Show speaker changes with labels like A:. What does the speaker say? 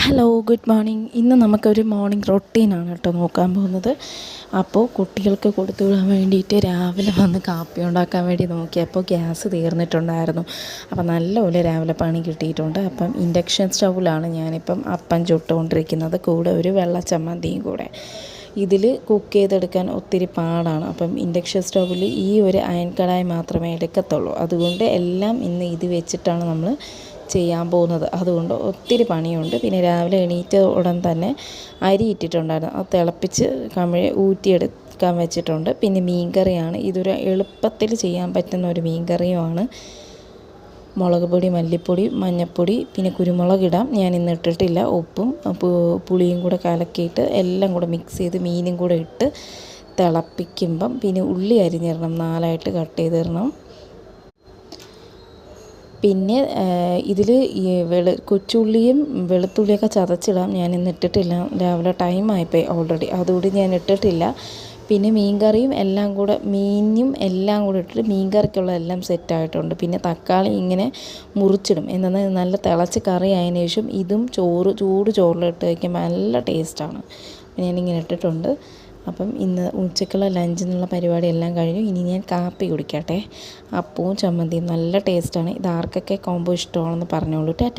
A: Hello, good morning. ഇന്ന് നമുക്കൊരു morning റൊട്ടീനാണ് കേട്ടോ നോക്കാൻ പോകുന്നത്. അപ്പോൾ കുട്ടികൾക്ക് കൊടുത്തു വിടാൻ വേണ്ടിയിട്ട് രാവിലെ വന്ന് കാപ്പി ഉണ്ടാക്കാൻ വേണ്ടി നോക്കിയപ്പോൾ ഗ്യാസ് തീർന്നിട്ടുണ്ടായിരുന്നു. അപ്പം നല്ലപോലെ രാവിലെ പണി കിട്ടിയിട്ടുണ്ട്. അപ്പം ഇൻഡക്ഷൻ സ്റ്റൗവിലാണ് ഞാനിപ്പം അപ്പം ചുട്ടുകൊണ്ടിരിക്കുന്നത്, കൂടെ ഒരു വെള്ള ചമ്മന്തിയും കൂടെ. ഇതിൽ കുക്ക് ചെയ്തെടുക്കാൻ ഒത്തിരി പാടാണ്. അപ്പം ഇൻഡക്ഷൻ സ്റ്റൗവിൽ ഈ ഒരു അയൺ കടായി മാത്രമേ എടുക്കത്തുള്ളൂ. അതുകൊണ്ട് എല്ലാം ഇന്ന് ഇത് വെച്ചിട്ടാണ് നമ്മൾ ചെയ്യാൻ പോകുന്നത്. അതുകൊണ്ട് ഒത്തിരി പണിയുണ്ട്. പിന്നെ രാവിലെ എണീറ്റ ഉടൻ തന്നെ അരി ഇട്ടിട്ടുണ്ടായിരുന്നു, അത് തിളപ്പിച്ച് ഊറ്റിയെടുക്കാൻ വെച്ചിട്ടുണ്ട്. പിന്നെ മീൻകറിയാണ്, ഇതൊരു എളുപ്പത്തിൽ ചെയ്യാൻ പറ്റുന്ന ഒരു മീൻകറിയുമാണ്. മുളക് പൊടി, മല്ലിപ്പൊടി, മഞ്ഞൾപ്പൊടി, പിന്നെ കുരുമുളകിടാം. ഞാൻ ഇന്ന് ഇട്ടിട്ടില്ല. ഉപ്പും പുളിയും കൂടെ കലക്കിയിട്ട് എല്ലാം കൂടെ മിക്സ് ചെയ്ത് മീനും കൂടെ ഇട്ട് തിളപ്പിക്കുമ്പം പിന്നെ ഉള്ളി അരിഞ്ഞിടണം, 4ആയിട്ട് കട്ട് ചെയ്തിടണം. പിന്നെ ഇതിൽ ഈ കൊച്ചുള്ളിയും വെളുത്തുള്ളിയൊക്കെ ചതച്ചിടാം. ഞാൻ ഇന്ന് ഇട്ടിട്ടില്ല, രാവിലെ ടൈമായിപ്പോയി ഓൾറെഡി, അതുകൊണ്ട് ഞാൻ ഇട്ടിട്ടില്ല. പിന്നെ മീൻകറിയും എല്ലാം കൂടെ, മീനും എല്ലാം കൂടെ ഇട്ടിട്ട് മീൻകറിക്കുള്ള എല്ലാം സെറ്റായിട്ടുണ്ട്. പിന്നെ തക്കാളി ഇങ്ങനെ മുറിച്ചിടും, എന്നാൽ നല്ല തിളച്ച് കറി ആയതിനു ശേഷം ഇതും ചൂട് ചോറിലിട്ട് വയ്ക്കുമ്പോൾ നല്ല ടേസ്റ്റാണ്. ഞാനിങ്ങനെ ഇട്ടിട്ടുണ്ട്. അപ്പം ഇന്ന് ഉച്ചക്കുള്ള ലഞ്ചിനുള്ള പരിപാടി എല്ലാം കഴിഞ്ഞു. ഇനി ഞാൻ കാപ്പി കുടിക്കട്ടെ. അപ്പവും ചമ്മന്തിയും നല്ല ടേസ്റ്റാണ്. ഇത് ആർക്കൊക്കെ കോംബോ ഇഷ്ടമാണെന്ന് പറഞ്ഞോളൂ. ടാറ്റ.